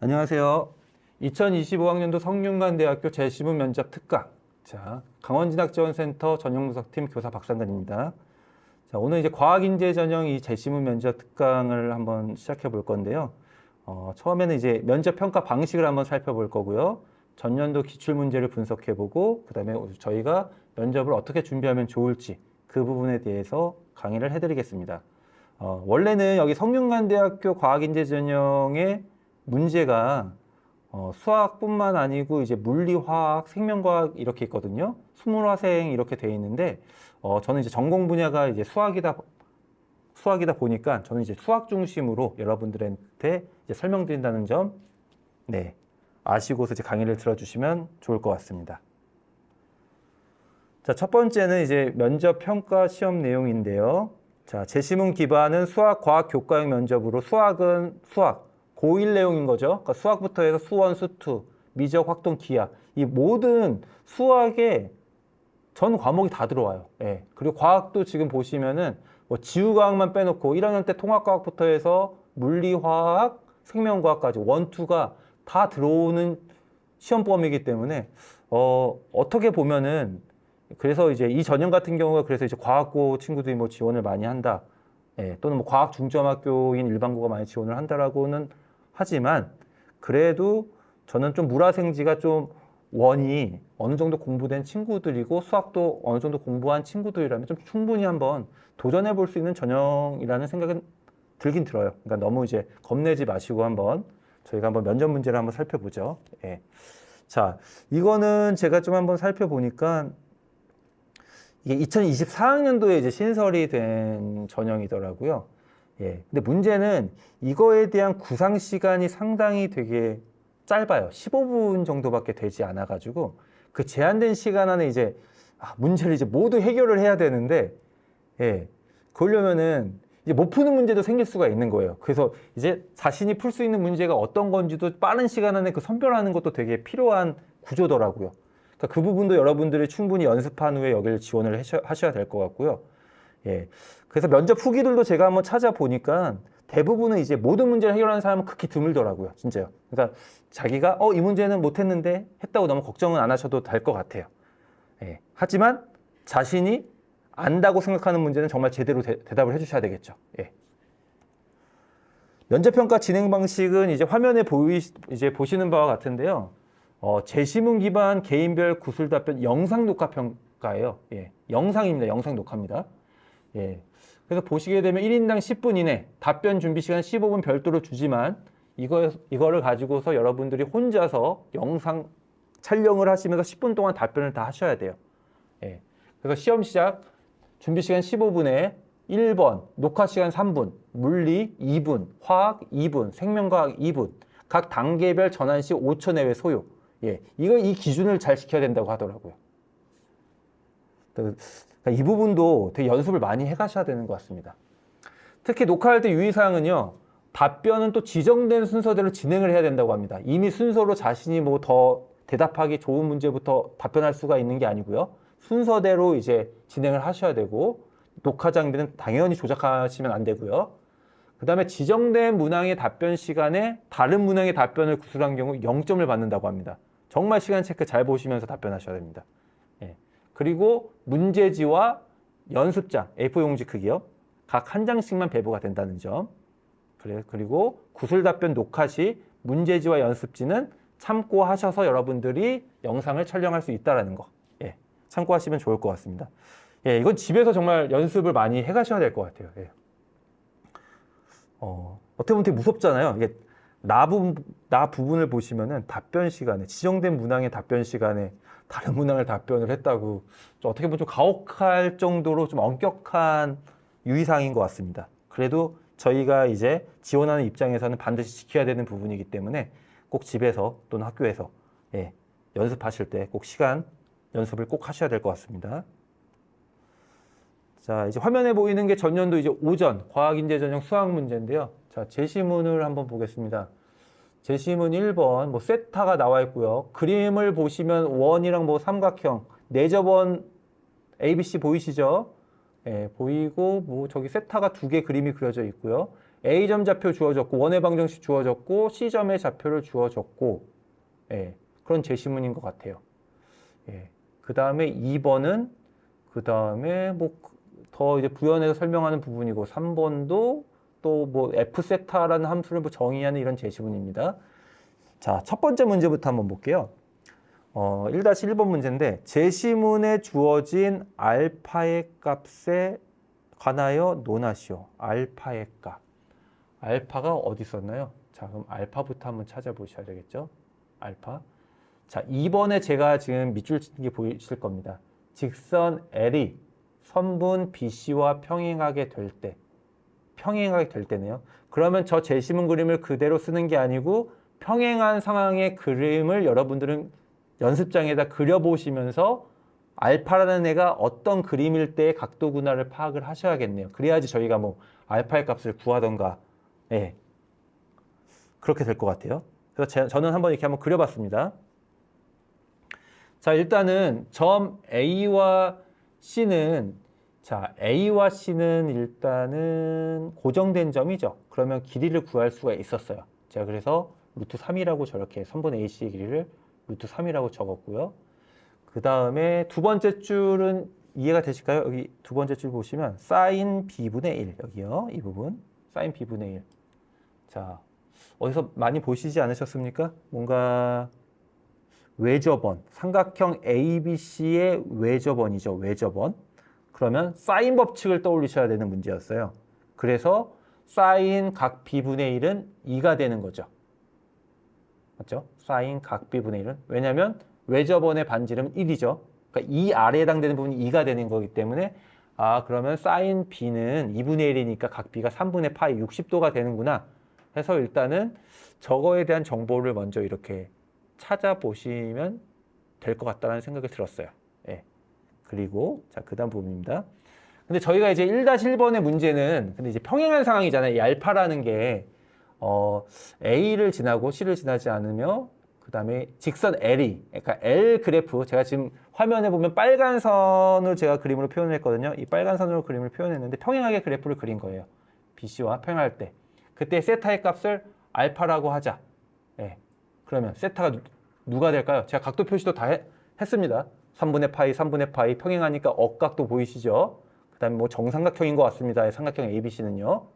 안녕하세요. 2025학년도 성균관대학교 재시문 면접 특강. 자, 강원진학지원센터 전형분석팀 교사 박상근입니다. 자, 오늘 이제 과학인재 전형 이 재시문 면접 특강을 한번 시작해 볼 건데요. 처음에는 이제 면접 평가 방식을 한번 살펴볼 거고요. 전년도 기출 문제를 분석해 보고, 그 다음에 저희가 면접을 어떻게 준비하면 좋을지 그 부분에 대해서 강의를 해드리겠습니다. 원래는 여기 성균관대학교 과학인재 전형의 문제가 수학뿐만 아니고 이제 물리, 화학, 생명과학 이렇게 있거든요. 수문화생 이렇게 돼 있는데 저는 이제 전공 분야가 이제 수학이다 보니까 저는 이제 수학 중심으로 여러분들한테 이제 설명드린다는 점, 네, 아시고서 이제 강의를 들어주시면 좋을 것 같습니다. 자, 첫 번째는 이제 면접 평가 시험 내용인데요. 자, 재시문 기반은 수학, 과학, 교과형 면접으로 수학은 수학 고1 내용인 거죠. 그러니까 수학부터 해서 수원, 수투, 미적, 확동, 기하 이 모든 수학의 전 과목이 다 들어와요. 예. 그리고 과학도 지금 보시면은 뭐 지구과학만 빼놓고 1학년 때 통합과학부터 해서 물리, 화학, 생명과학까지 원투가 다 들어오는 시험 범위이기 때문에 어떻게 보면은 그래서 이제 이 전형 같은 경우가 그래서 이제 과학고 친구들이 뭐 지원을 많이 한다. 예, 또는 뭐 과학 중점학교인 일반고가 많이 지원을 한다라고는 하지만 그래도 저는 좀 물화생지가 좀 원이 어느 정도 공부된 친구들이고 수학도 어느 정도 공부한 친구들이라면 좀 충분히 한번 도전해 볼 수 있는 전형이라는 생각은 들긴 들어요. 그러니까 너무 이제 겁내지 마시고 한번 저희가 한번 면접 문제를 한번 살펴보죠. 예. 자, 이거는 제가 좀 한번 살펴보니까 이게 2024학년도에 이제 신설이 된 전형이더라고요. 예. 근데 문제는 이거에 대한 구상 시간이 상당히 되게 짧아요. 15분 정도밖에 되지 않아가지고 그 제한된 시간 안에 이제 문제를 이제 모두 해결을 해야 되는데, 예. 그러려면은 이제 못 푸는 문제도 생길 수가 있는 거예요. 그래서 이제 자신이 풀 수 있는 문제가 어떤 건지도 빠른 시간 안에 그 선별하는 것도 되게 필요한 구조더라고요. 그러니까 그 부분도 여러분들이 충분히 연습한 후에 여기를 지원을 하셔야 될 것 같고요. 예. 그래서 면접 후기들도 제가 한번 찾아보니까 대부분은 이제 모든 문제를 해결하는 사람은 극히 드물더라고요. 진짜요. 그러니까 자기가 이 문제는 못했는데 했다고 너무 걱정은 안 하셔도 될 것 같아요. 예. 하지만 자신이 안다고 생각하는 문제는 정말 제대로 대답을 해주셔야 되겠죠. 예. 면접평가 진행 방식은 이제 화면에 이제 보시는 바와 같은데요. 재시문 기반 개인별 구술 답변 영상 녹화 평가예요. 예. 영상입니다. 영상 녹화입니다. 예. 그래서 보시게 되면 1인당 10분 이내, 답변 준비 시간 15분 별도로 주지만 이거를 가지고서 여러분들이 혼자서 영상 촬영을 하시면서 10분 동안 답변을 다 하셔야 돼요. 예. 그래서 시험 시작 준비 시간 15분에 1번, 녹화 시간 3분, 물리 2분, 화학 2분, 생명과학 2분, 각 단계별 전환 시 5초 내외 소요. 예. 이 기준을 잘 지켜야 된다고 하더라고요. 그러니까 이 부분도 되게 연습을 많이 해가셔야 되는 것 같습니다. 특히 녹화할 때 유의사항은요. 답변은 또 지정된 순서대로 진행을 해야 된다고 합니다. 이미 순서로 자신이 뭐 더 대답하기 좋은 문제부터 답변할 수가 있는 게 아니고요. 순서대로 이제 진행을 하셔야 되고 녹화 장비는 당연히 조작하시면 안 되고요. 그 다음에 지정된 문항의 답변 시간에 다른 문항의 답변을 구술한 경우 0점을 받는다고 합니다. 정말 시간 체크 잘 보시면서 답변하셔야 됩니다. 예. 그리고 문제지와 연습장, A4 용지 크기요. 각 한 장씩만 배부가 된다는 점. 그리고 구술 답변 녹화 시 문제지와 연습지는 참고하셔서 여러분들이 영상을 촬영할 수 있다는 거. 예. 참고하시면 좋을 것 같습니다. 예, 이건 집에서 정말 연습을 많이 해가셔야 될 것 같아요. 예. 어떻게 보면 되게 무섭잖아요. 이게 나 부분을 보시면은 답변 시간에, 지정된 문항의 답변 시간에 다른 문항을 답변을 했다고 어떻게 보면 좀 가혹할 정도로 좀 엄격한 유의사항인 것 같습니다. 그래도 저희가 이제 지원하는 입장에서는 반드시 지켜야 되는 부분이기 때문에 꼭 집에서 또는 학교에서 예, 연습하실 때 꼭 연습을 꼭 하셔야 될 것 같습니다. 자, 이제 화면에 보이는 게 전년도 이제 오전 과학인재 전형 수학 문제인데요. 자, 제시문을 한번 보겠습니다. 제시문 1번 뭐 세타가 나와 있고요. 그림을 보시면 원이랑 뭐 삼각형, 내접원 ABC 보이시죠? 예, 보이고 뭐 저기 세타가 두 개 그림이 그려져 있고요. A점 좌표 주어졌고 원의 방정식 주어졌고 C점의 좌표를 주어졌고 예, 그런 제시문인 것 같아요. 예, 그 다음에 2번은 그 다음에 뭐 더 이제 부연해서 설명하는 부분이고 3번도 또 뭐 F세타라는 함수를 뭐 정의하는 이런 제시문입니다. 자, 첫 번째 문제부터 한번 볼게요. 1-1번 문제인데 제시문에 주어진 알파의 값에 관하여 논하시오. 알파의 값. 알파가 어디 있었나요? 자, 그럼 알파부터 한번 찾아보셔야 되겠죠? 알파. 자, 2번에 제가 지금 밑줄 친 게 보이실 겁니다. 직선 L이 선분 BC와 평행하게 될 때네요. 그러면 저 제시문 그림을 그대로 쓰는 게 아니고 평행한 상황의 그림을 여러분들은 연습장에다 그려보시면서 알파라는 애가 어떤 그림일 때의 각도구나를 파악을 하셔야겠네요. 그래야지 저희가 뭐 알파의 값을 구하던가 예, 그렇게 될 것 같아요. 그래서 저는 한번 이렇게 한번 그려봤습니다. 자, 일단은 점 A와 C는 자, A와 C는 일단은 고정된 점이죠. 그러면 길이를 구할 수가 있었어요. 제가 그래서 루트 3이라고 저렇게 선분 AC의 길이를 루트 3이라고 적었고요. 그 다음에 두 번째 줄은 이해가 되실까요? 여기 두 번째 줄 보시면 사인 B분의 1 여기요. 이 부분 사인 B분의 1. 자, 어디서 많이 보시지 않으셨습니까? 뭔가 외접원, 삼각형 ABC의 외접원이죠. 외접원. 그러면 사인 법칙을 떠올리셔야 되는 문제였어요. 그래서 사인 각 B분의 1은 2가 되는 거죠. 맞죠? 사인 각 B분의 1은. 왜냐하면 외접원의 반지름은 1이죠. 그러니까 2 아래에 해당되는 부분이 2가 되는 거기 때문에 그러면 사인 B는 2분의 1이니까 각 B가 3분의 파이 60도가 되는구나 해서 일단은 저거에 대한 정보를 먼저 이렇게 찾아보시면 될 것 같다는 생각이 들었어요. 예. 그리고 자, 그 다음 부분입니다. 근데 저희가 이제 1-1번의 문제는 근데 이제 평행한 상황이잖아요. 이 알파라는 게 A를 지나고 C를 지나지 않으며 그 다음에 직선 L이 그러니까 L 그래프 제가 지금 화면에 보면 빨간 선을 제가 그림으로 표현했거든요. 이 빨간 선으로 그림을 표현했는데 평행하게 그래프를 그린 거예요. BC와 평행할 때. 그때 세타의 값을 알파라고 하자. 예. 그러면 세타가 누가 될까요? 제가 각도 표시도 다 했습니다. 3분의 파이, 3분의 파이 평행하니까 억각도 보이시죠? 그 다음에 뭐 정삼각형인 것 같습니다. 삼각형 ABC는요.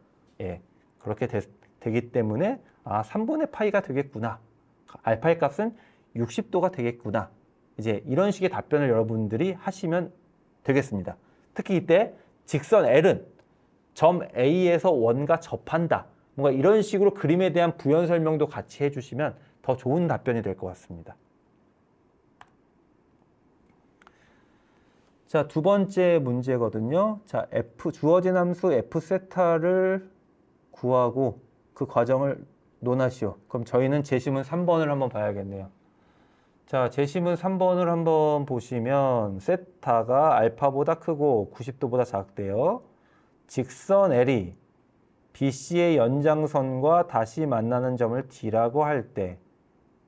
예. 그렇게 되기 때문에 3분의 파이가 되겠구나. 알파의 값은 60도가 되겠구나. 이제 이런 식의 답변을 여러분들이 하시면 되겠습니다. 특히 이때 직선 L은 점 A에서 원과 접한다. 뭔가 이런 식으로 그림에 대한 부연 설명도 같이 해주시면 더 좋은 답변이 될 것 같습니다. 자, 두 번째 문제거든요. 자, 주어진 함수 F세타를 구하고 그 과정을 논하시오. 그럼 저희는 제시문 3번을 한번 봐야겠네요. 자, 제시문 3번을 한번 보시면 세타가 알파보다 크고 90도보다 작대요. 직선 L이 BC의 연장선과 다시 만나는 점을 D라고 할 때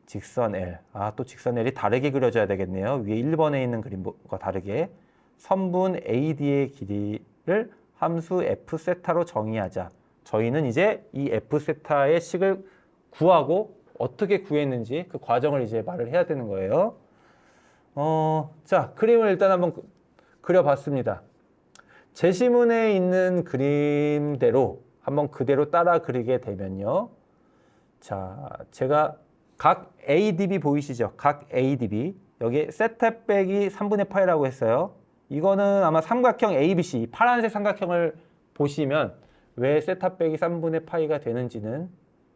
직선 L, 또 직선 L이 다르게 그려져야 되겠네요. 위에 1번에 있는 그림과 다르게 선분 AD의 길이를 함수 F세타로 정의하자. 저희는 이제 이 F세타의 식을 구하고 어떻게 구했는지 그 과정을 이제 말을 해야 되는 거예요. 자, 그림을 일단 한번 그려봤습니다. 제시문에 있는 그림대로 한번 그대로 따라 그리게 되면요. 자, 제가 각 ADB 보이시죠? 각 ADB. 여기 세타 빼기 3분의 파이라고 했어요. 이거는 아마 삼각형 ABC, 파란색 삼각형을 보시면 왜 세타 빼기 3분의 파이가 되는지는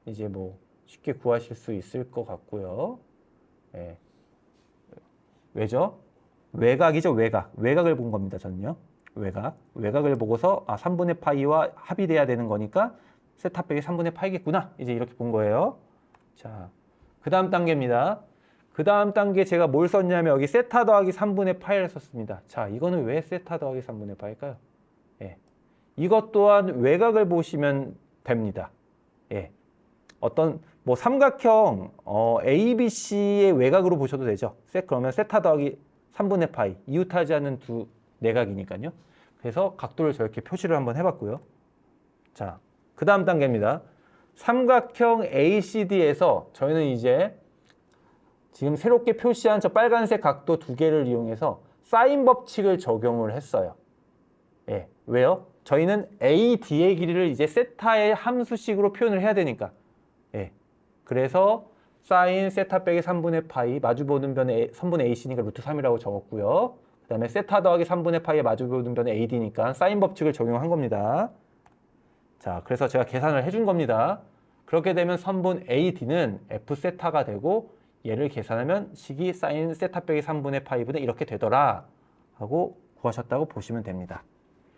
이제 뭐 쉽게 구하실 수 있을 것 같고요. 예. 왜죠? 외곽이죠, 외곽. 외곽을 본 겁니다, 저는요. 외곽. 외곽을 보고서 3분의 파이와 합이 돼야 되는 거니까 세타 빼기 3분의 파이겠구나. 이제 이렇게 본 거예요. 자, 그 다음 단계입니다. 그 다음 단계 제가 뭘 썼냐면 여기 세타 더하기 3분의 파이를 썼습니다. 자, 이거는 왜 세타 더하기 3분의 파일까요? 예. 이것 또한 외곽을 보시면 됩니다. 예. 어떤 뭐 삼각형 ABC의 외곽으로 보셔도 되죠. 그러면 세타 더하기 3분의 파이 이웃하지 않는 두 내각이니까요. 그래서 각도를 저렇게 표시를 한번 해봤고요. 자, 그 다음 단계입니다. 삼각형 ACD에서 저희는 이제 지금 새롭게 표시한 저 빨간색 각도 두 개를 이용해서 사인 법칙을 적용을 했어요. 예, 왜요? 저희는 AD의 길이를 이제 세타의 함수식으로 표현을 해야 되니까. 예, 그래서 사인 세타 빼기 3분의 파이 마주보는 변의 선분 AC니까 루트 3이라고 적었고요. 그 다음에 세타 더하기 3분의 파이에 마주보는 변의 AD니까 사인 법칙을 적용한 겁니다. 자, 그래서 제가 계산을 해준 겁니다. 그렇게 되면 선분 AD는 F 세타가 되고 얘를 계산하면 식이 사인 세타 빼기 3분의 파이분의 이렇게 되더라 하고 구하셨다고 보시면 됩니다.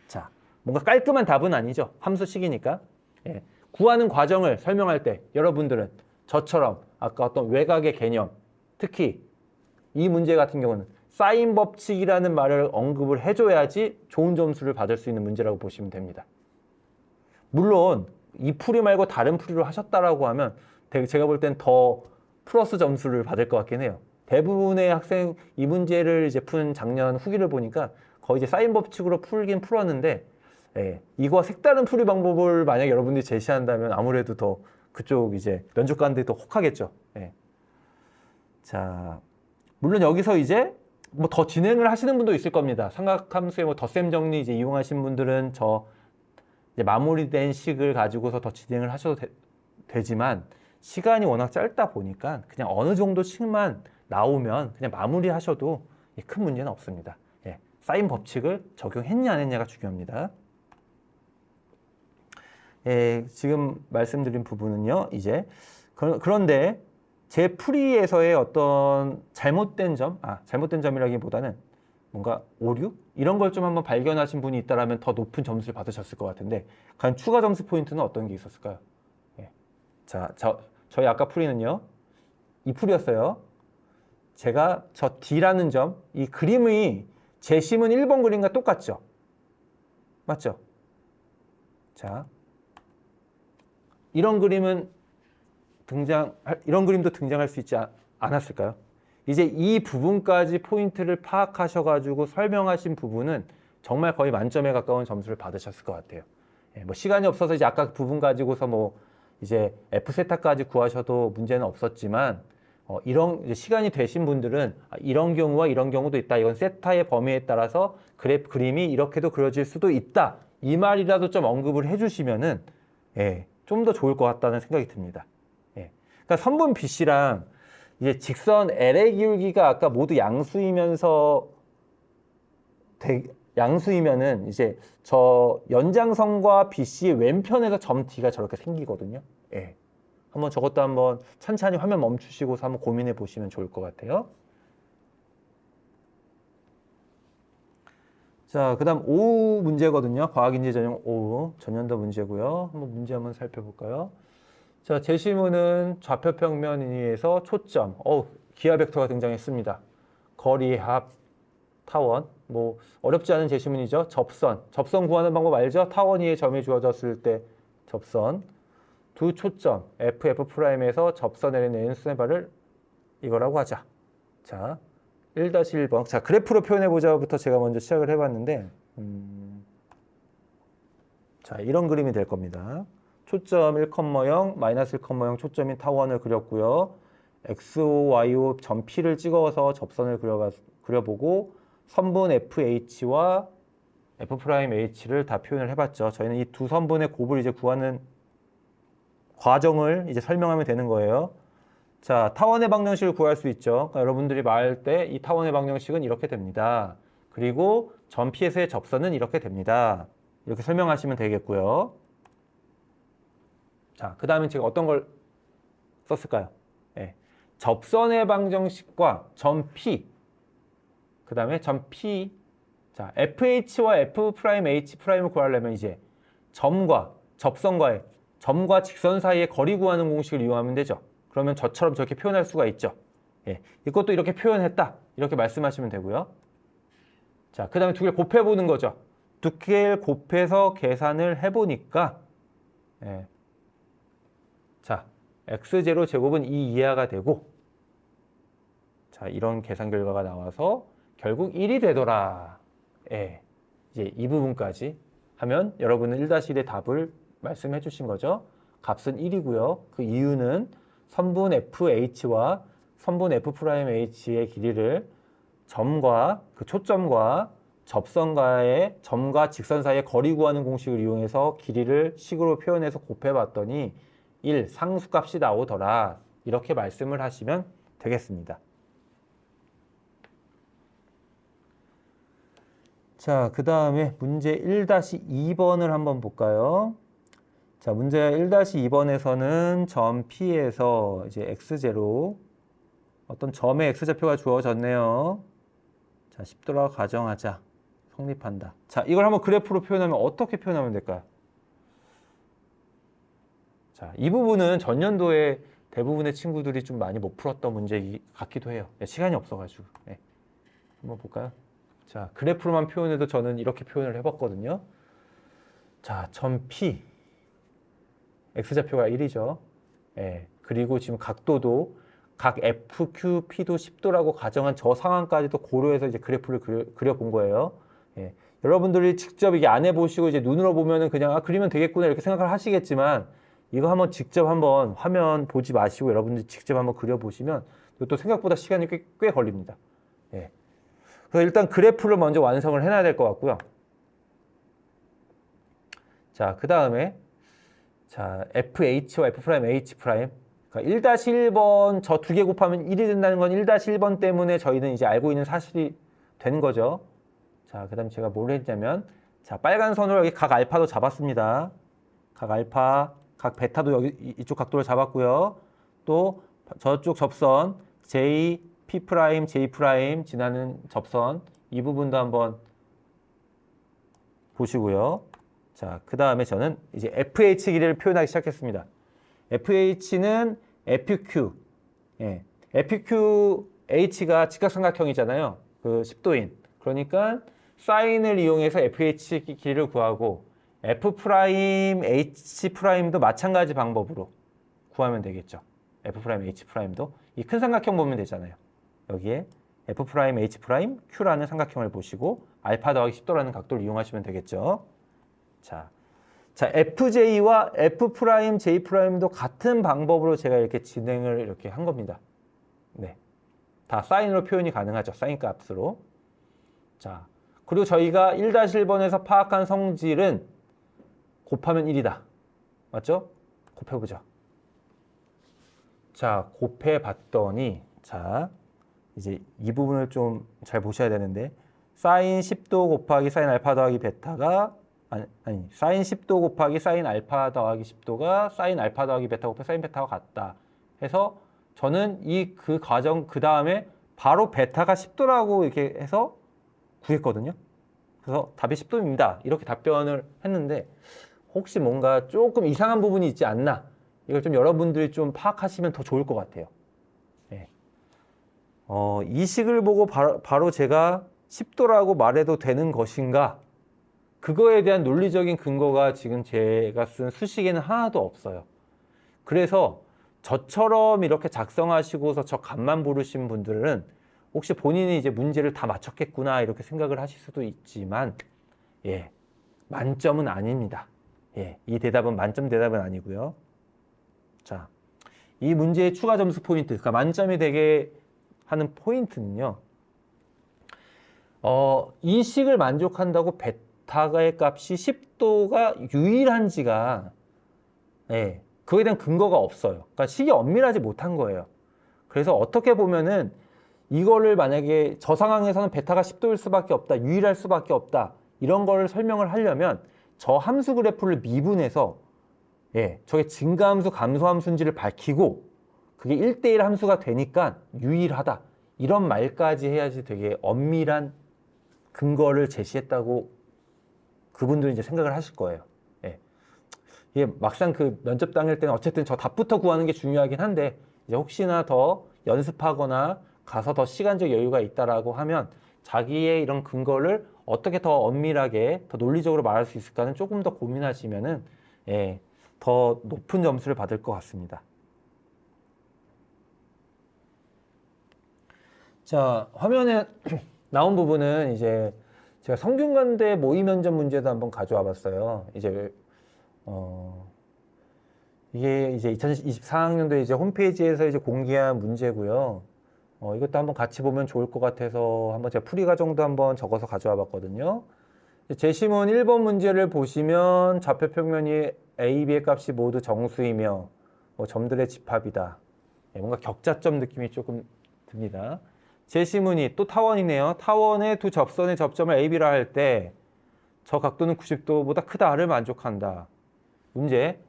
자, 뭔가 깔끔한 답은 아니죠. 함수식이니까. 예, 구하는 과정을 설명할 때 여러분들은 저처럼 아까 어떤 외곽의 개념, 특히 이 문제 같은 경우는 사인 법칙이라는 말을 언급을 해줘야지 좋은 점수를 받을 수 있는 문제라고 보시면 됩니다. 물론 이 풀이 말고 다른 풀이로 하셨다라고 하면 제가 볼 땐 더 플러스 점수를 받을 것 같긴 해요. 대부분의 학생 이 문제를 이제 푼 작년 후기를 보니까 거의 이제 사인 법칙으로 풀긴 풀었는데, 예, 이거와 색다른 풀이 방법을 만약 여러분들이 제시한다면 아무래도 더 그쪽 이제 면접관들이 더 혹하겠죠. 예. 자, 물론 여기서 이제 뭐 더 진행을 하시는 분도 있을 겁니다. 삼각함수의 뭐 덧셈 정리 이제 이용하신 분들은 저 이제 마무리된 식을 가지고서 더 진행을 하셔도 되지만 시간이 워낙 짧다 보니까 그냥 어느 정도씩만 나오면 그냥 마무리하셔도 큰 문제는 없습니다. 예, 사인 법칙을 적용했냐 안 했냐가 중요합니다. 예, 지금 말씀드린 부분은요. 이제 그런데 제 풀이에서의 어떤 잘못된 점이라기보다는 뭔가 오류? 이런 걸 좀 한번 발견하신 분이 있다면 더 높은 점수를 받으셨을 것 같은데 과연 추가 점수 포인트는 어떤 게 있었을까요? 예. 자, 저희 아까 풀이는요. 이 풀이었어요. 제가 저 D라는 점, 이 그림의 재심은 1번 그림과 똑같죠? 맞죠? 자, 이런 그림도 등장할 수 있지 않았을까요? 이제 이 부분까지 포인트를 파악하셔가지고 설명하신 부분은 정말 거의 만점에 가까운 점수를 받으셨을 것 같아요. 예, 뭐 시간이 없어서 이제 아까 그 부분 가지고서 뭐 이제 F세타까지 구하셔도 문제는 없었지만 이런 이제 시간이 되신 분들은 이런 경우와 이런 경우도 있다. 이건 세타의 범위에 따라서 그림이 이렇게도 그려질 수도 있다. 이 말이라도 좀 언급을 해주시면은 예, 좀 더 좋을 것 같다는 생각이 듭니다. 예, 그러니까 선분 BC랑 이제 직선 L의 기울기가 아까 모두 양수이면은 이제 저 연장선과 BC의 왼편에서 점 D가 저렇게 생기거든요. 예. 한번 저것도 한번 천천히 화면 멈추시고서 한번 고민해 보시면 좋을 것 같아요. 자, 그 다음 5 문제거든요. 과학인지 전형 5 전년도 문제고요. 한번 살펴볼까요? 자, 제시문은 좌표평면 위에서 초점, 기하 벡터가 등장했습니다. 거리, 합, 타원, 뭐 어렵지 않은 제시문이죠. 접선 구하는 방법 알죠? 타원 위에 점이 주어졌을 때 접선, 두 초점, F'에서 접선에 내는 수뇌발을 이거라고 하자. 자, 1-1번. 자, 그래프로 표현해보자부터 제가 먼저 시작을 해봤는데, 자, 이런 그림이 될 겁니다. 초점 1,0, 마이너스 1,0 초점인 타원을 그렸고요. XO, YO 점 P를 찍어서 접선을 그려보고 선분 FH와 F'H를 다 표현을 해봤죠. 저희는 이 두 선분의 곱을 이제 구하는 과정을 이제 설명하면 되는 거예요. 자, 타원의 방정식을 구할 수 있죠. 그러니까 여러분들이 말할 때 이 타원의 방정식은 이렇게 됩니다. 그리고 점 P에서의 접선은 이렇게 됩니다. 이렇게 설명하시면 되겠고요. 자, 그 다음에 제가 어떤 걸 썼을까요? 네. 접선의 방정식과 점 P, 그 다음에 점 P, 자, FH와 F'H'을 구하려면 이제 접선과의 점과 직선 사이의 거리 구하는 공식을 이용하면 되죠. 그러면 저처럼 저렇게 표현할 수가 있죠. 예, 이것도 이렇게 표현했다. 이렇게 말씀하시면 되고요. 자, 그 다음에 두 개를 곱해보는 거죠. 두 개를 곱해서 계산을 해보니까 예. 자, x0 제곱은 2 이하가 되고 자, 이런 계산 결과가 나와서 결국 1이 되더라. 예. 이제 이 부분까지 하면 여러분은 1-1의 답을 말씀해 주신 거죠. 값은 1이고요. 그 이유는 선분 FH와 선분 F'H의 길이를 점과 그 초점과 접선과의 점과 직선 사이의 거리 구하는 공식을 이용해서 길이를 식으로 표현해서 곱해봤더니 1 상수값이 나오더라. 이렇게 말씀을 하시면 되겠습니다. 자, 그 다음에 문제 1-2번을 한번 볼까요? 자, 문제 1-2번에서는 점 P에서 이제 X0 어떤 점의 X좌표가 주어졌네요. 자, 10도라고 가정하자. 성립한다. 자, 이걸 한번 그래프로 표현하면 어떻게 표현하면 될까요? 자, 이 부분은 전년도에 대부분의 친구들이 좀 많이 못 풀었던 문제 같기도 해요. 시간이 없어가지고. 네. 한번 볼까요? 자, 그래프로만 표현해도 저는 이렇게 표현을 해봤거든요. 자, 점 P. X좌표가 1이죠. 예. 그리고 지금 각도도 각 FQP도 10도라고 가정한 저 상황까지도 고려해서 이제 그래프를 그려본 거예요. 예. 여러분들이 직접 이게 안 해보시고 이제 눈으로 보면은 그냥 그리면 되겠구나 이렇게 생각을 하시겠지만 이거 한번 직접 한번 화면 보지 마시고 여러분들이 직접 한번 그려보시면 또 생각보다 시간이 꽤 걸립니다. 예. 그래서 일단 그래프를 먼저 완성을 해놔야 될 것 같고요. 자, 그 다음에 자, FH와 F'H 그러니까 1-1번 저 두 개 곱하면 1이 된다는 건 1-1번 때문에 저희는 이제 알고 있는 사실이 되는 거죠. 자, 그 다음에 제가 뭘 했냐면 자, 빨간 선으로 여기 각 알파도 잡았습니다. 각 알파, 각 베타도 여기 이쪽 각도를 잡았고요. 또 저쪽 접선 J, P', J' 지나는 접선 이 부분도 한번 보시고요. 자, 그 다음에 저는 이제 FH 길이를 표현하기 시작했습니다. FH는 FQ, 예, FQH가 직각삼각형이잖아요. 그 10도인. 그러니까 사인을 이용해서 FH 길이를 구하고 F'H'도 마찬가지 방법으로 구하면 되겠죠. F'H'도 이 큰 삼각형 보면 되잖아요. 여기에 F'H', Q라는 삼각형을 보시고 알파 더하기 10도라는 각도를 이용하시면 되겠죠. 자, FJ와 F'J'도 같은 방법으로 제가 이렇게 진행을 이렇게 한 겁니다. 네. 다 사인으로 표현이 가능하죠. 사인 값으로. 자, 그리고 저희가 1-1번에서 파악한 성질은 곱하면 1이다. 맞죠? 곱해보죠. 자, 곱해봤더니, 자, 이제 이 부분을 좀 잘 보셔야 되는데, 사인 10도 곱하기 사인 알파 더하기 베타가 아니 사인 10도 곱하기 사인 알파 더하기 10도가 사인 알파 더하기 베타 곱하기 사인 베타와 같다 해서 저는 그 과정 그 다음에 바로 베타가 10도라고 이렇게 해서 구했거든요. 그래서 답이 10도입니다. 이렇게 답변을 했는데 혹시 뭔가 조금 이상한 부분이 있지 않나 이걸 좀 여러분들이 좀 파악하시면 더 좋을 것 같아요. 네. 이 식을 보고 바로 제가 10도라고 말해도 되는 것인가? 그거에 대한 논리적인 근거가 지금 제가 쓴 수식에는 하나도 없어요. 그래서 저처럼 이렇게 작성하시고서 저 값만 부르신 분들은 혹시 본인이 이제 문제를 다 맞췄겠구나 이렇게 생각을 하실 수도 있지만 예, 만점은 아닙니다. 예, 이 대답은 만점 대답은 아니고요. 자, 이 문제의 추가 점수 포인트, 그러니까 만점이 되게 하는 포인트는요. 이 식을 만족한다고 베타의 값이 10도가 유일한지가 예, 그거에 대한 근거가 없어요. 그러니까 식이 엄밀하지 못한 거예요. 그래서 어떻게 보면은 이거를 만약에 저 상황에서는 베타가 10도일 수밖에 없다, 유일할 수밖에 없다 이런 거를 설명을 하려면 저 함수 그래프를 미분해서 예, 저게 증가함수, 감소함수인지를 밝히고 그게 1대1 함수가 되니까 유일하다 이런 말까지 해야지 되게 엄밀한 근거를 제시했다고 그분들은 이제 생각을 하실 거예요. 예. 이게 막상 그 면접 당일 때는 어쨌든 저 답부터 구하는 게 중요하긴 한데 이제 혹시나 더 연습하거나 가서 더 시간적 여유가 있다라고 하면 자기의 이런 근거를 어떻게 더 엄밀하게 더 논리적으로 말할 수 있을까는 조금 더 고민하시면은 예, 더 높은 점수를 받을 것 같습니다. 자, 화면에 나온 부분은 이제 제가 성균관대 모의 면접 문제도 한번 가져와 봤어요. 이제 이게 이제 2024학년도 이제 홈페이지에서 이제 공개한 문제고요. 이것도 한번 같이 보면 좋을 것 같아서 한번 제가 풀이 과정도 한번 적어서 가져와 봤거든요. 제시문 1번 문제를 보시면 좌표 평면이 A, B의 값이 모두 정수이며 점들의 집합이다. 뭔가 격자점 느낌이 조금 듭니다. 제시문이 또 타원이네요. 타원의 두 접선의 접점을 A, B라 할 때 저 각도는 90도보다 크다를 만족한다. 문제.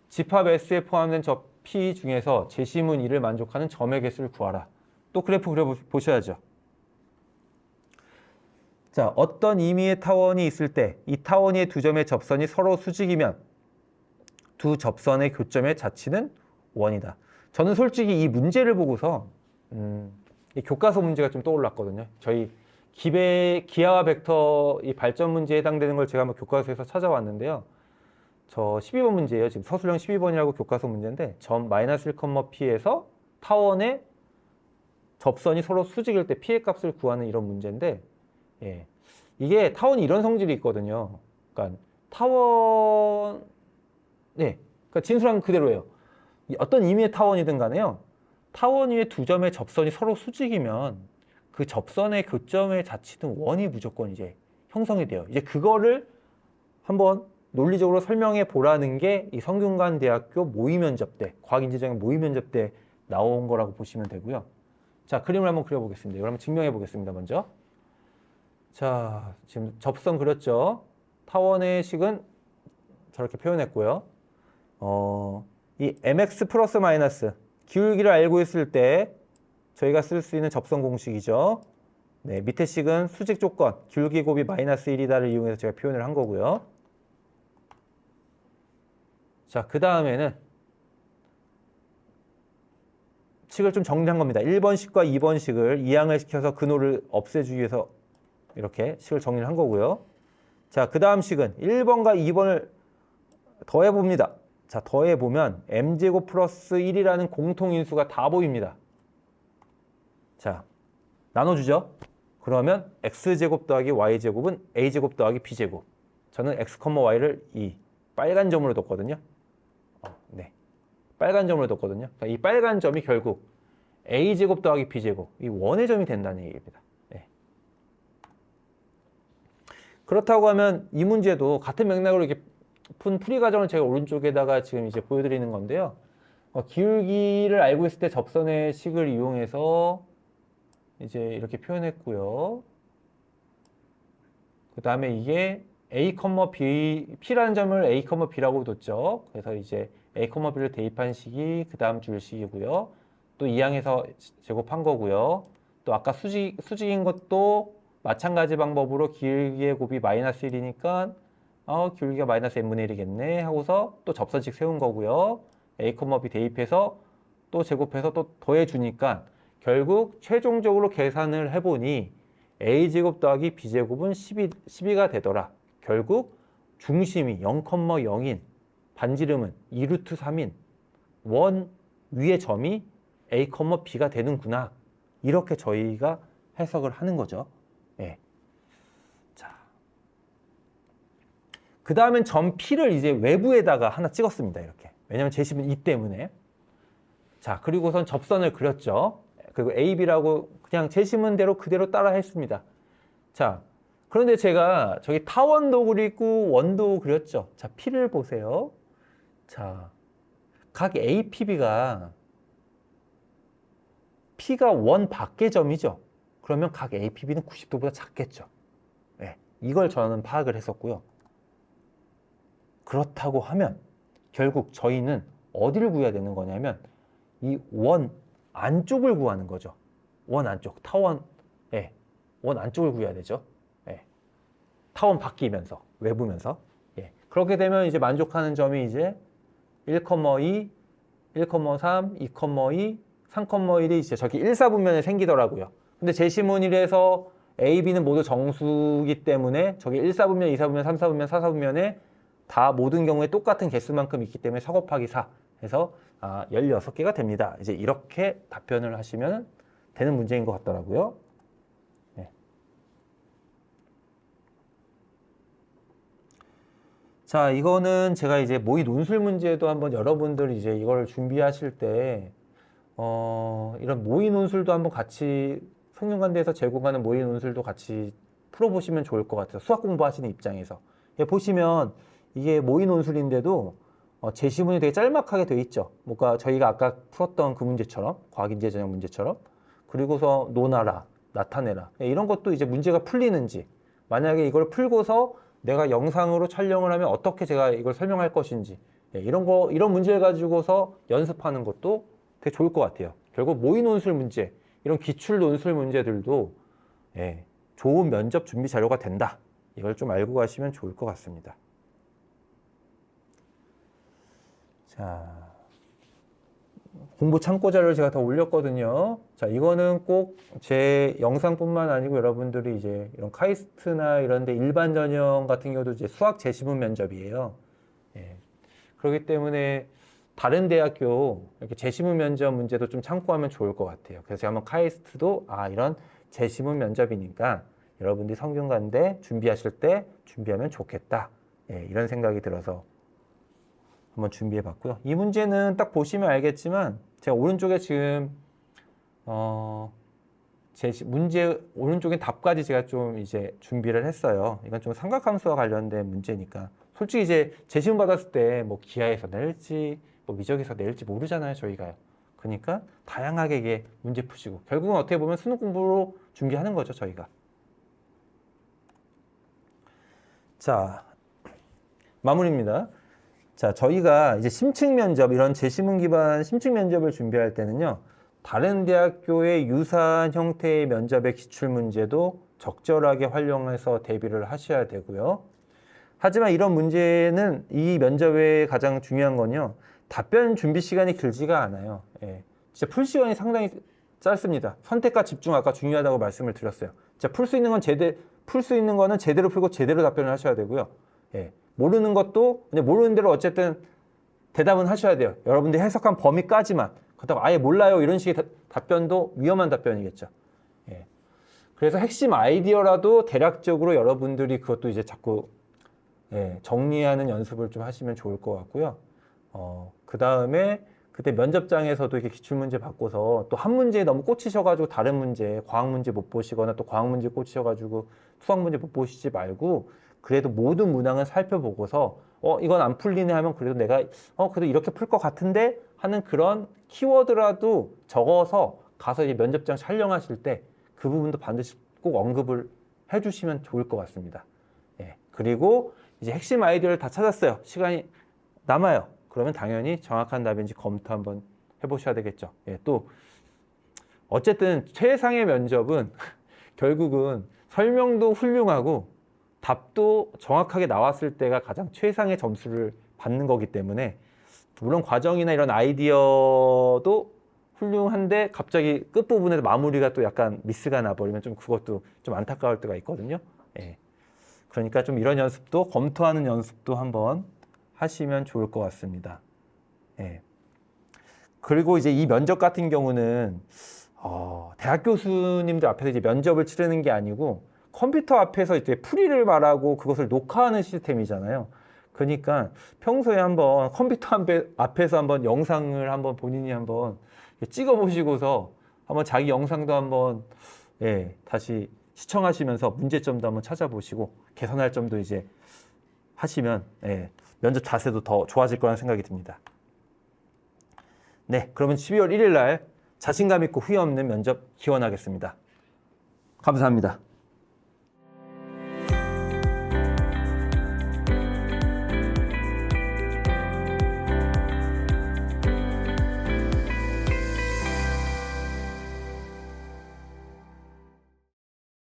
집합 S에 포함된 저 P 중에서 제시문 2를 만족하는 점의 개수를 구하라. 또 그래프 그려보셔야죠. 자, 어떤 임의의 타원이 있을 때 이 타원 위의 두 점의 접선이 서로 수직이면 두 접선의 교점의 자치는 원이다. 저는 솔직히 이 문제를 보고서 이 교과서 문제가 좀 떠올랐거든요. 저희 기하와 벡터 이 발전 문제에 해당되는 걸 제가 한번 교과서에서 찾아왔는데요. 저 12번 문제예요. 지금 서술형 12번이라고 교과서 문제인데 점 마이너스 1,P에서 타원의 접선이 서로 수직일 때 P의 값을 구하는 이런 문제인데 예. 이게 타원이 이런 성질이 있거든요. 그러니까 타원 그러니까 진수랑 그대로예요. 어떤 임의의 타원이든 간에요. 타원 위에 두 점의 접선이 서로 수직이면 그 접선의 교점의 자치는 원이 무조건 이제 형성이 돼요. 이제 그거를 한번 논리적으로 설명해 보라는 게 이 성균관대학교 모의면접 때, 과학인지정의 모의면접 때 나온 거라고 보시면 되고요. 자, 그림을 한번 그려보겠습니다. 이걸 한번 증명해 보겠습니다. 먼저. 자, 지금 접선 그렸죠. 타원의 식은 저렇게 표현했고요. 이 mx 플러스 마이너스 기울기를 알고 있을 때 저희가 쓸 수 있는 접선 공식이죠. 네, 밑에 식은 수직 조건 기울기 곱이 마이너스 1이다를 이용해서 제가 표현을 한 거고요. 자, 그 다음에는 식을 좀 정리한 겁니다. 1번 식과 2번 식을 이항을 시켜서 근호를 없애주기 위해서 이렇게 식을 정리를 한 거고요. 자, 그 다음 식은 1번과 2번을 더해봅니다. 자, 더해보면 m제곱 플러스 1이라는 공통인수가 다 보입니다. 자, 나눠주죠. 그러면 x제곱 더하기 y제곱은 a제곱 더하기 b제곱. 저는 x, y를 이 빨간 점으로 뒀거든요. 네, 빨간 점으로 뒀거든요. 그러니까 이 빨간 점이 결국 a제곱 더하기 b제곱, 이 원의 점이 된다는 얘기입니다. 네. 그렇다고 하면 이 문제도 같은 맥락으로 이렇게 푼 풀이 과정을 제가 오른쪽에다가 지금 이제 보여드리는 건데요. 기울기를 알고 있을 때 접선의 식을 이용해서 이제 이렇게 표현했고요. 그 다음에 이게 A, B, P라는 점을 A, B라고 뒀죠. 그래서 이제 A, B를 대입한 식이 그 다음 줄 식이고요. 또 이항에서 제곱한 거고요. 또 아까 수직인 것도 마찬가지 방법으로 기울기의 곱이 마이너스 1이니까 기울기가 마이너스 n분의 1이겠네 하고서 또 접선식 세운 거고요. A, B 대입해서 또 제곱해서 또 더해주니까 결국 최종적으로 계산을 해보니 A제곱 더하기 B제곱은 12가 되더라. 결국 중심이 0,0인 반지름은 2루트 3인 원 위의 점이 A, B가 되는구나. 이렇게 저희가 해석을 하는 거죠. 네. 자, 그 다음엔 점 P를 이제 외부에다가 하나 찍었습니다. 이렇게. 왜냐면 제시문 2 때문에. 자, 그리고선 접선을 그렸죠. 그리고 AB라고 그냥 제시문대로 그대로 따라 했습니다. 자, 그런데 제가 저기 타원도 그리고 원도 그렸죠. 자, P를 보세요. 자, 각 APB가 P가 원 밖의 점이죠. 그러면 각 APB는 90도보다 작겠죠. 네, 이걸 저는 파악을 했었고요. 그렇다고 하면 결국 저희는 어디를 구해야 되는 거냐면 이 원 안쪽을 구하는 거죠. 원 안쪽, 타원, 원 안쪽을 구해야 되죠. 타원 바뀌면서, 외부면서. 그렇게 되면 이제 만족하는 점이 이제 1,2, 1,3, 2,2, 3,1이 이제 저기 1사분면에 생기더라고요. 근데 제시문이라서 A, B는 모두 정수기 때문에 저기 1사분면, 2사분면, 3사분면, 4사분면에 다 모든 경우에 똑같은 개수만큼 있기 때문에 4 곱하기 4 해서 16개가 됩니다. 이제 이렇게 답변을 하시면 되는 문제인 것 같더라고요. 네. 자, 이거는 제가 이제 모의 논술 문제도 한번 여러분들이 이제 이걸 준비하실 때, 이런 모의 논술도 한번 같이 성균관대에서 제공하는 모의 논술도 같이 풀어보시면 좋을 것 같아요. 수학 공부하시는 입장에서. 예, 보시면 이게 모의 논술인데도 제시문이 되게 짤막하게 되어 있죠. 뭔가 저희가 아까 풀었던 그 문제처럼, 과학인재 전형 문제처럼. 그리고서 논하라, 나타내라. 예, 이런 것도 이제 문제가 풀리는지, 만약에 이걸 풀고서 내가 영상으로 촬영을 하면 어떻게 제가 이걸 설명할 것인지, 예, 이런 문제를 가지고서 연습하는 것도 되게 좋을 것 같아요. 결국 모의 논술 문제, 이런 기출 논술 문제들도 예, 좋은 면접 준비 자료가 된다. 이걸 좀 알고 가시면 좋을 것 같습니다. 자, 공부 참고 자료를 제가 더 올렸거든요. 자, 이거는 꼭 제 영상뿐만 아니고 여러분들이 이제 이런 카이스트나 이런 데 일반 전형 같은 경우도 이제 수학 제시문 면접이에요. 예. 그렇기 때문에 다른 대학교 이렇게 제시문 면접 문제도 좀 참고하면 좋을 것 같아요. 그래서 제가 한번 카이스트도 이런 제시문 면접이니까 여러분들이 성균관대 준비하실 때 준비하면 좋겠다. 예, 이런 생각이 들어서 한번 준비해 봤고요. 이 문제는 딱 보시면 알겠지만 제가 오른쪽에 지금 문제 오른쪽에 답까지 제가 좀 이제 준비를 했어요. 이건 좀 삼각함수와 관련된 문제니까 솔직히 이제 제시문 받았을 때 뭐 기하에서 낼지 뭐 미적에서 낼지 모르잖아요, 저희가요. 그러니까 다양하게 이게 문제 푸시고 결국은 어떻게 보면 수능 공부로 준비하는 거죠, 저희가. 자, 마무리입니다. 자, 저희가 이제 심층 면접, 이런 제시문 기반 심층 면접을 준비할 때는요, 다른 대학교의 유사한 형태의 면접의 기출 문제도 적절하게 활용해서 대비를 하셔야 되고요. 하지만 이런 문제는 이 면접의 가장 중요한 건요, 답변 준비 시간이 길지가 않아요. 예, 진짜 풀 시간이 상당히 짧습니다. 선택과 집중 아까 중요하다고 말씀을 드렸어요. 진짜 풀 수 있는 건 풀 수 있는 거는 제대로 풀고 제대로 답변을 하셔야 되고요. 예, 모르는 것도 근데 모르는 대로 어쨌든 대답은 하셔야 돼요. 여러분들이 해석한 범위까지만. 그렇다고 아예 몰라요 이런 식의 답변도 위험한 답변이겠죠. 예. 그래서 핵심 아이디어라도 대략적으로 여러분들이 그것도 이제 자꾸 정리하는 연습을 좀 하시면 좋을 것 같고요. 그 다음에 그때 면접장에서도 이렇게 기출문제 받고서 또 한 문제에 너무 꽂히셔가지고 다른 문제, 과학 문제 못 보시거나 또 과학 문제 꽂히셔가지고 수학 문제 못 보시지 말고 그래도 모든 문항을 살펴보고서 이건 안 풀리네 하면 그래도 내가 그래도 이렇게 풀 것 같은데 하는 그런 키워드라도 적어서 가서 이제 면접장 촬영하실 때 그 부분도 반드시 꼭 언급을 해주시면 좋을 것 같습니다. 예. 그리고 이제 핵심 아이디어를 다 찾았어요. 시간이 남아요. 그러면 당연히 정확한 답인지 검토 한번 해보셔야 되겠죠. 예. 또 어쨌든 최상의 면접은 결국은 설명도 훌륭하고 답도 정확하게 나왔을 때가 가장 최상의 점수를 받는 거기 때문에 물론 과정이나 이런 아이디어도 훌륭한데 갑자기 끝부분에서 마무리가 또 약간 미스가 나버리면 좀 그것도 좀 안타까울 때가 있거든요. 예. 그러니까 좀 이런 연습도 검토하는 연습도 한번 하시면 좋을 것 같습니다. 예. 그리고 이제 이 면접 같은 경우는 대학 교수님들 앞에서 이제 면접을 치르는 게 아니고 컴퓨터 앞에서 이제 풀이를 말하고 그것을 녹화하는 시스템이잖아요. 그러니까 평소에 한번 컴퓨터 앞에서 한번 영상을 한번 본인이 한번 찍어 보시고서 한번 자기 영상도 한번 다시 시청하시면서 문제점도 한번 찾아보시고 개선할 점도 이제 하시면 면접 자세도 더 좋아질 거라는 생각이 듭니다. 네, 그러면 12월 1일 날 자신감 있고 후회 없는 면접 기원하겠습니다. 감사합니다.